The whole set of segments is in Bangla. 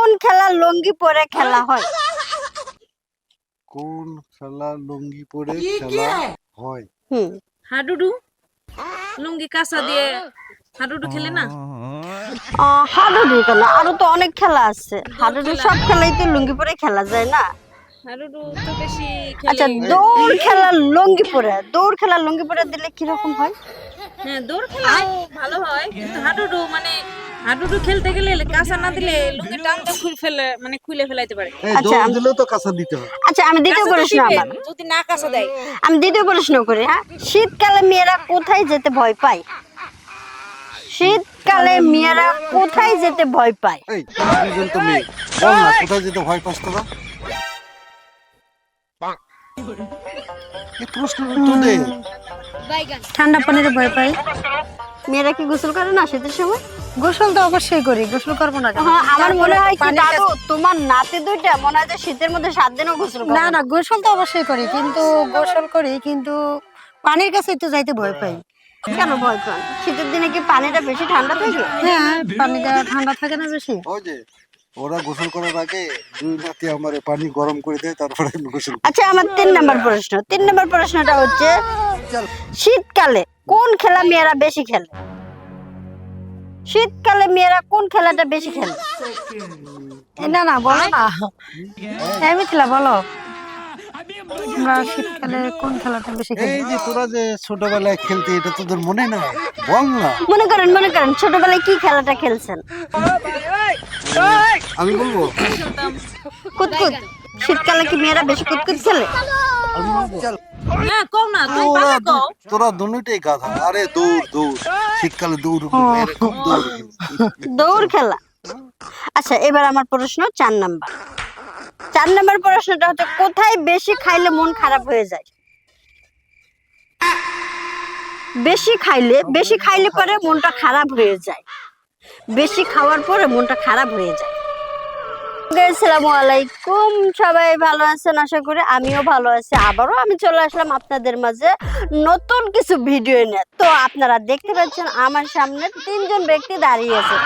কোন খেলা লুঙ্গি পরে খেলা হয়? কোন খেলা লুঙ্গি পরে খেলা হয়? হুম হাডুডু। লুঙ্গি কাঁচা দিয়ে হাডুডু খেলে না? হাডুডু কেন, আরো তো অনেক খেলা আছে। হাডুডু সব খেলাই তো লুঙ্গি পরে খেলা যায় না। হাডুডু তো বেশি আচ্ছা, খেলে। দৌড় খেলা লুঙ্গি পরে, দৌড় খেলা লুঙ্গি পরে দিলে কি রকম হয়? হ্যাঁ, দৌড় খেলাও ভালো হয়, কিন্তু হাডুডু মানে হাডুডু খেলতে গেলে কাঁচা না দিলে লুঙ্গি টানতে খুলে ফেলাইতে পারে। এই আচ্ছা, দৌড় দিলেও তো কাঁচা দিতে হয়। আচ্ছা আমি দ্বিতীয় কাঁচা তো প্রশ্ন দিবে, আমার, যদি না কাঁচা দেয়। আমি দ্বিতীয় প্রশ্ন করি। হ্যাঁ, শীতকালে মেয়েরা কোথায় যেতে ভয় পায়? শীতকালে মেয়েরা কোথায় যেতে ভয় পায়? এই তোরা দুইজন তো মেয়ে, বল না কোথায় যেতে ভয় পাস তোরা? এই প্রশ্নের উত্তর দে। ঠান্ডা পানির ভয় পাই। মেয়েরা কি গোসল করে না শীতের সময়? গোসল তো অবশ্যই করি, গোসল করবো না কেন? হ্যাঁ, আমার মনে হয় কি পানির দাদু, কাছে- তোমার নাতি দুইটা মনে হয় যে শীতের মধ্যে 7 দিনও গোসল করে না না, গোসল তো অবশ্যই করি, কিন্তু গোসল করি কিন্তু পানির কাছে একটু যাইতে ভয় পাই। কেন ভয় পান? শীতের দিনে কি পানিটা বেশি ঠান্ডা থাকে? হ্যাঁ, পানিটা ঠান্ডা থাকে না বেশি। ওই যে ওরা গোসল করার আগে দুই নাতি আমারে পানি গরম করে দেয়, তারপরে আমি গোসল করি। আচ্ছা, আমার 3 নম্বর প্রশ্ন। 3 নম্বর প্রশ্নটা হচ্ছে, শীতকালে কোন খেলা মেয়েরা বেশি খেলে? শীতকালে মেয়েরা কোন খেলাটা বেশি খেলে? না না, বলো না, এমনি খেলা বলো। আমরা শীতকালে কোন খেলাটা বেশি খেলি? এই যে তোরা যে ছোটবেলায় খেলতে, এটা তোদের মনে নাই? বল না। মনে করেন ছোটবেলায় কি খেলাটা খেলছেন? আমি বলবো, কুতকুত। শীতকালে কি মেয়েরা বেশি কুতকুত খেলে? আমি বলবো। হ্যাঁ, কও না, তুমি তোরা পারলে কও। তোরা দুটোই গাধা। আরে দৌড় দৌড়, শীতকালে দৌড়, মেয়েরা খুব দৌড়। দৌড় খেলা। আচ্ছা, এবার আমার প্রশ্ন 4 নাম্বার। 4 নাম্বার প্রশ্নটা হচ্ছে, কোথায় বেশি খাইলে মন খারাপ হয়ে যায়? বেশি খাইলে পরে মনটা খারাপ হয়ে যায়। বেশি খাওয়ার পরে মনটা খারাপ হয়ে যায়। আসসালামু আলাইকুম, সবাই ভালো আছেন আশা করি। আমিও ভালো আছি। আবারও আমি চলে আসলাম আপনাদের মাঝে নতুন কিছু ভিডিও নিয়ে। তো আপনারা দেখতে পাচ্ছেন আমার সামনে 3 জন ব্যক্তি দাঁড়িয়ে আছে।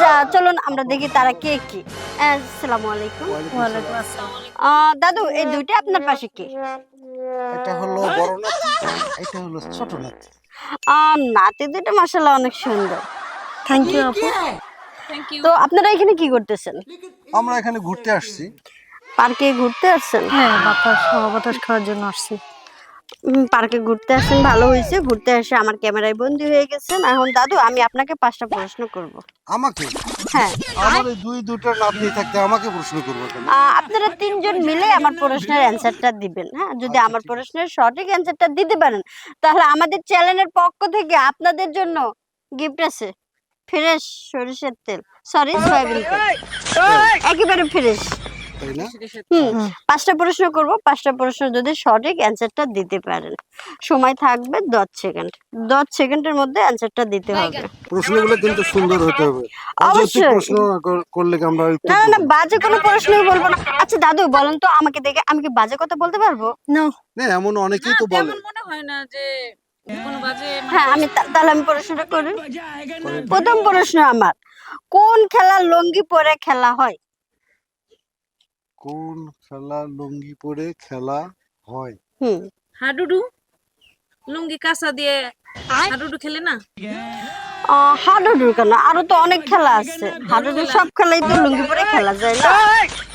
যা, চলুন আমরা দেখি তারা কে কি। আসসালামু আলাইকুম। ওয়ালাইকুম আসসালাম। দাদু, এই দুইটা আপনার পাশে কে? এটা হলো বড় নাতি, এটা হলো ছোট নাতি। নাতি দুইটা মাশাআল্লাহ অনেক সুন্দর। থ্যাংক ইউ আপু। Thank you. তো আপনারা এখানে কি করতেছেন? আমরা এখানে ঘুরতে আসছি। পার্কে ঘুরতে আসছেন? হ্যাঁ, বাতাস খাওয়ার জন্য আসছি। পার্কে ঘুরতে আসছেন, ভালো হয়েছে। ঘুরতে এসে আমার ক্যামেরায় বন্দী হয়ে গেছেন। এখন দাদু, আমি আপনাকে 5টা প্রশ্ন করব। আমাকে? হ্যাঁ, আমার এই দুইটা নাতনি থাকতে আমাকে প্রশ্ন করবো কেন? আপনারা 3 জন মিলে আমার প্রশ্নের অ্যানসারটা দিবেন। হ্যাঁ, যদি আমার প্রশ্নের সঠিক অ্যানসারটা দিতে পারেন, তাহলে আমাদের চ্যানেলের পক্ষ থেকে আপনাদের জন্য গিফট আছে। ফ্রেশ সরিষার তেল, সরি সয়াবিন তেল, একেবারে ফ্রেশ। তাই না? 5টা প্রশ্ন করব। 5টা প্রশ্ন যদি সঠিক অ্যানসারটা দিতে পারেন, সময় থাকবে 10 সেকেন্ড। 10 সেকেন্ডের মধ্যে অ্যানসারটা দিতে হবে। প্রশ্নগুলো কিন্তু সুন্দর হতে হবে। অবশ্যই। প্রশ্ন করলে কি আমরা উত্তর না না না, দেব? বাজে কোনো প্রশ্নই বলবো না। আচ্ছা দাদু, বলেন তো আমাকে দেখে, আমি কি বাজে কথা বলতে পারবো? নো, না, এমন অনেকেই তো বলে। তেমন মনে হয় না যে কোনো বাজে হ্যাঁ, তাহলে আমি প্রশ্নটা করি। প্রথম প্রশ্ন আমার, কোন খেলা লুঙ্গি পরে খেলা হয়? কোন খেলা লুঙ্গি পরে খেলা হয়? হাডুডু। লুঙ্গি কাঁচা দিয়ে হাডুডু খেলে না? হাডুডু কেন, আরো তো অনেক খেলা আছে। হাডুডু সব খেলাই তো লুঙ্গি পরে খেলা যায় না।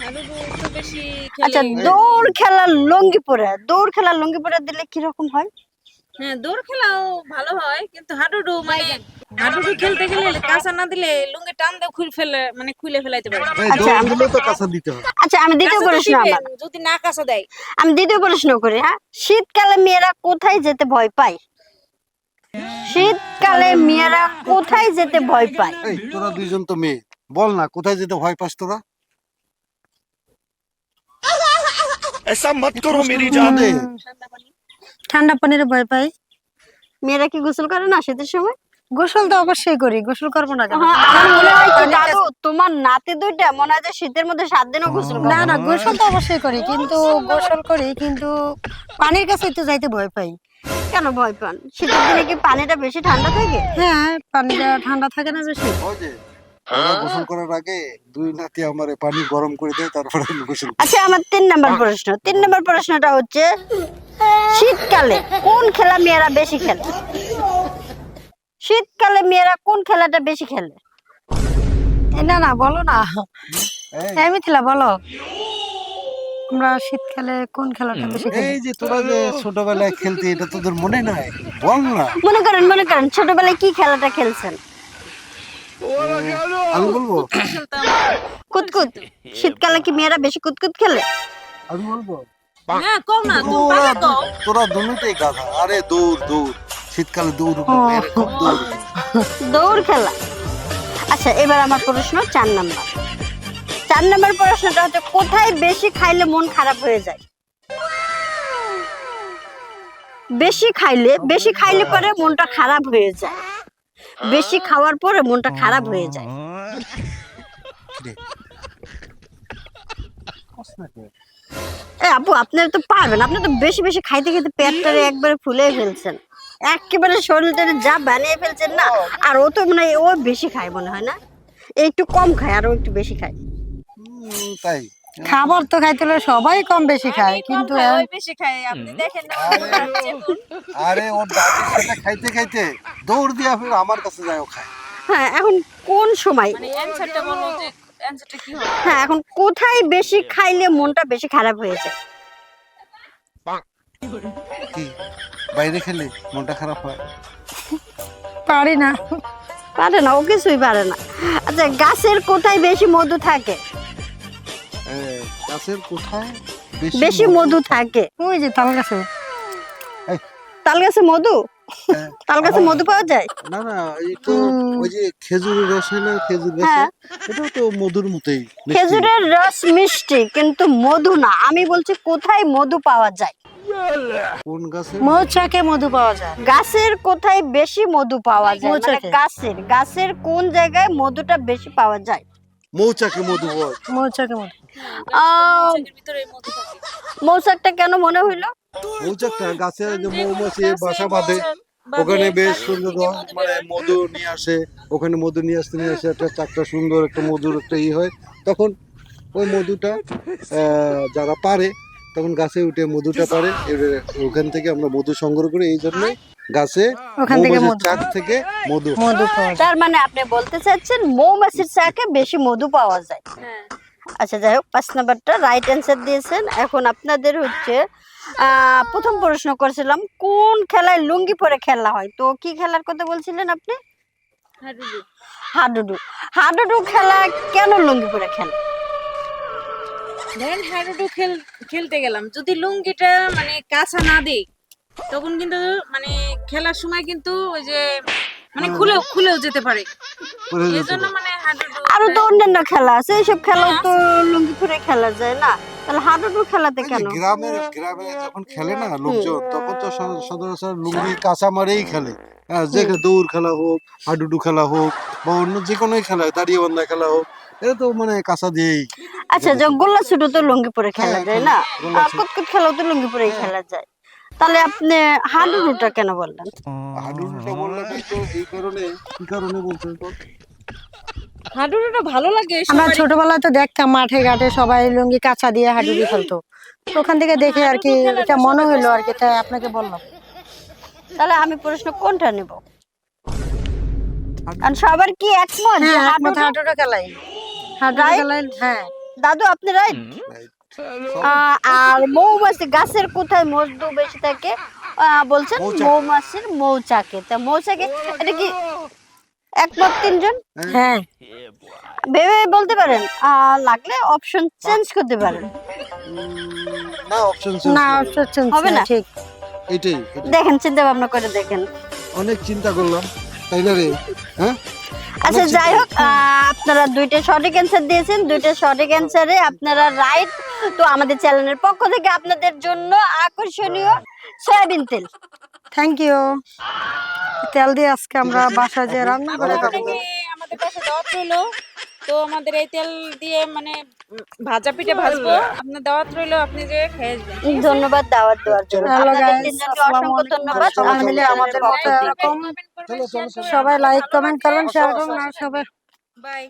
হাডুডু তো বেশি আচ্ছা, খেলে। দৌড় খেলা লুঙ্গি পরে দিলে কি রকম হয়? হ্যাঁ, দৌড় খেলাও ভালো হয়, কিন্তু হাডুডু হাডুডু খেলতে গেলে কাঁচা না দিলে লুঙ্গি টানতে খুলে ফেলাইতে পারে। এই আচ্ছা, দৌড় দিলেও তো কাঁচা দিতে হয়। আচ্ছা, আমি দ্বিতীয় কাঁচা তো প্রশ্ন দিবে, আমার, যদি না কাঁচা দেয়। আমি দ্বিতীয় প্রশ্ন করি। হ্যাঁ, শীতকালে মেয়েরা কোথায় যেতে ভয় পায়? শীতকালে মেয়েরা কোথায় যেতে ভয় পায়? এই তোরা দুইজন তো মেয়ে, বল না কোথায় যেতে ভয় পাস তোরা? ऐसा मत करो मेरी जान। দে। ঠান্ডা পানির ভয় পাই। মেয়েরা কি গোসল করে না শীতের সময়? গোসল তো অবশ্যই করি, গোসল করবো না কেন? হ্যাঁ, আমার মনে হয় কি দাদু, তোমার নাতি দুইটা মনে হয় যে শীতের মধ্যে 7 দিনও গোসল করে না না, গোসল তো অবশ্যই করি, কিন্তু পানির কাছে একটু যাইতে ভয় পাই। কেন ভয় পান? শীতের দিনে কি পানিটা বেশি ঠান্ডা থাকে? হ্যাঁ, পানিটা ঠান্ডা থাকে না বেশি। ওই যে ওরা গোসল করার আগে দুই নাতি আমার পানি গরম করে দেয়, তারপরে আমি গোসল করি। আচ্ছা, আমার 3 নম্বর প্রশ্নটা হচ্ছে, শীতকালে কোন খেলা মেয়েরা বেশি খেলে? শীতকালে মেয়েরা কোন খেলাটা বেশি খেলে? না না বলো না, এই, এই মিথিলা বলো, আমরা শীতকালে কোন খেলাটা বেশি খেলি? এই যে তোরা যে ছোটবেলায় খেলতে, এটা তোদের মনে নাই? বল না। মনে করেন ছোটবেলায় কি খেলাটা খেলছেন? আমি বলবো, খেলতাম। কুতকুত। শীতকালে কি মেয়েরা বেশি কুতকুত খেলে? আমি বলবো, হ্যাঁ, কও না, তুমি তোরা পারলে কও। তোরা দুটোই গাধা। আরে দৌড় দৌড়, শীতকালে দৌড়, মেয়েরা খুব দৌড়। দৌড় খেলা। আচ্ছা, এবার আমার প্রশ্ন 4 নম্বর প্রশ্নটা হচ্ছে, কোথায় বেশি খাইলে মন খারাপ হয়ে যায়? বেশি খাইলে পরে মনটা খারাপ হয়ে যায়। বেশি খাওয়ার পরে মনটা খারাপ হয়ে যায়। আপু, আপনারা তো পারবেন, আপনি তো বেশি বেশি খাইতে খেতে পেটটারে একবারে ফুলে ফেলছেন, একেবারে শরীরটারে যা বানিয়ে ফেলছেন না। আর ও তো মনে হয় ও বেশি খায় মনে হয় না, একটু কম খায় আর ও একটু বেশি খায়। তাই খাবার তো খাইতে হলে সবাই কম বেশি খায়, আমি কম কিন্তু খাই, ওই বেশি খাই। আপনি দেখেন না, আরে ওর দাদির সাথে খাইতে খাইতে দৌড় দিয়া ফির আমার কাছে যায়, ও খায়। হ্যাঁ, এখন কোন সময়, মানে অ্যানসারটা বলো, যে অ্যানসারটা কি হবে? হ্যাঁ এখন কোথায় বেশি খাইলে মনটা বেশি খারাপ হয়ে যায়? কি বাইরে খেলে মনটা খারাপ হয়? পারি না। পারে না, ও কিছুই পারে না। আচ্ছা, গাছের কোথায় বেশি মধু থাকে? গাছের কোথায় বেশি মধু থাকে? ওই যে তাল গাছে। তাল গাছে মধু? হ্যাঁ। তাল গাছে মধু পাওয়া যায়? না না, এই তো ওই যে খেজুরের রস হয় না, খেজুর গাছে, হ্যাঁ। এটাও তো মধুর মতোই মিষ্টি। খেজুরের রস মিষ্টি, কিন্তু মধু না। আমি বলছি কোথায় মধু পাওয়া যায়? কোন গাছে? মৌচাকে মধু পাওয়া যায়। গাছের কোথায় বেশি মধু পাওয়া যায়? মানে মৌচাকে। গাছের কোন জায়গায় মধুটা বেশি পাওয়া যায়? মৌচাকে মধু হয়। মৌচাকে মধু। মৌচাকের ভিতরে মধু থাকে। মৌচাকটা কেন মনে হইলো? মৌচাকটা গাছে যে মৌমাছি বাসা বাঁধে, ওখানে বেশ সুন্দর মানে মধু নিয়ে আসে, ওখানে মধু নিয়ে আসে একটা চাকটা সুন্দর একটা মধুর একটা হয়, তখন ওই মধুটা যারা পারে তখন গাছে উঠে মধুটা পারে, এবারে ওখান থেকে আমরা মধু সংগ্রহ করি। এই জন্য গাছে ওখান থেকে মৌমাছির মধু। চাক থেকে মধু হয়। মধু পাওয়া যায়। তার মানে আপনি বলতে চাচ্ছেন মৌমাছির চাকে বেশি মধু পাওয়া যায়। হ্যাঁ, আচ্ছা, যাই হোক, 5 নাম্বারটা রাইট অ্যান্সার দিয়েছেন। এখন আপনাদের হচ্ছে প্রথম প্রশ্ন করেছিলাম কোন খেলায় লুঙ্গি পরে খেলা হয়, তো কি খেলার কথা বলছিলেন আপনি? হাডুডু। হাডুডু। হাডুডু খেলা কেন লুঙ্গি পরে খেলে? ধরেন হাডুডু খেলতে গেলাম, যদি লুঙ্গিটা মানে কাঁচা না দেই, তখন কিন্তু মানে খেলার সময় কিন্তু ওই যে মানে খুলেও যেতে পারে। পরে এই যেতে জন্য পারে। মানে হাডুডু। আরো তো অন্যান্য খেলা আছে, এইসব খেলাও তো লুঙ্গি পরে খেলা যায় না, তাহলে হাডুডু খেলাতে ওই যে কেন? গ্রামে যখন খেলে না লোকজন, তখন তো সচরাচর লুঙ্গি কাঁচা মারেই খেলে। হ্যাঁ, যে দৌড় খেলা হোক, হাডুডু খেলা হোক, বা অন্য যে কোনো খেলা, দাঁড়িয়ে বান্ধা খেলা হোক, এটা তো মানে কাঁচা দিয়েই। আচ্ছা, যে গোল্লা ছুটো তো লুঙ্গি পরে খেলা হ্যাঁ, যায় না, গোল্লা আর ছুট। কুতকুত খেলাও তো লুঙ্গি পরেই খেলা যায়, তাহলে আপনি হাডুডুটা কেন বললেন? হাডুডুটা বললাম তো এই কারণে, কি কারণে বলছেন তো? হাডুডুটা ভালো লাগে আমরা সবারই। ছোটবেলায় তো দেখতাম মাঠে ঘাটে সবাই লুঙ্গি কাঁচা দিয়ে হাডুডু খেলতো, তো ওখান থেকে দেখে আর কি এটা মনে হলো আর কি, তাই আপনাকে বললাম। তাহলে আমি প্রশ্ন কোনটা নেব? আর সবার কি একমত যে হ্যাঁ, একমত হাডুডু? হাডুডু খেলাই। হাডুডু Right? খেলাই, হ্যাঁ। দাদু, আপনি রাইট। আর মৌমাছি গাছের কোথায় মধু বেশি থাকে বলছেন? মৌচাকে। মৌমাছির মৌচাকে। তা মৌচাকে, এটা কি একমত 3 জন? হ্যাঁ, ভেবে বলতে পারেন, লাগলে অপশন চেঞ্জ করতে পারেন। না, অপশন না অবশ্য হবে না? ঠিক। এটাই। দেখেন, চিন্তা ভাবনা করে দেখেন। অনেক চিন্তা করলাম, তাই না রে? হ্যাঁ, আচ্ছা, যাই হোক, আপনারা 2টা সঠিক অ্যান্সার দিয়েছেন, 2টা সঠিক অ্যান্সারে আপনারা রাইট। তো আমাদের চ্যানেলের পক্ষ থেকে আপনাদের জন্য আকর্ষণীয় সয়াবিন তেল। Thank you. তেল দিয়ে আজকে আমরা বাসায় যে রান্না করে খাবো। আমাদের পাশে দাওয়াত রইলো, তো আমাদের এই তেল দিয়ে মানে ভাজা পিঠে ভাজবো। আপনার দাওয়াত রইলো, আপনি যে খেয়ে আসবেন। ধন্যবাদ দাওয়াত দেওয়ার জন্য। Hello আপনাদের guys, 3 জনকে আসসালামু অসংখ্য আলাইকুম। ধন্যবাদ। সবাই আমাদের মিলে চ্যানেলের আমাদের পক্ষ মতো থেকে। এরকম কমেন্ট করবেন, শেয়ার করবেন। সবাই লাইক কমেন্ট করবেন, শেয়ার করবেন, আর সবাই বাই।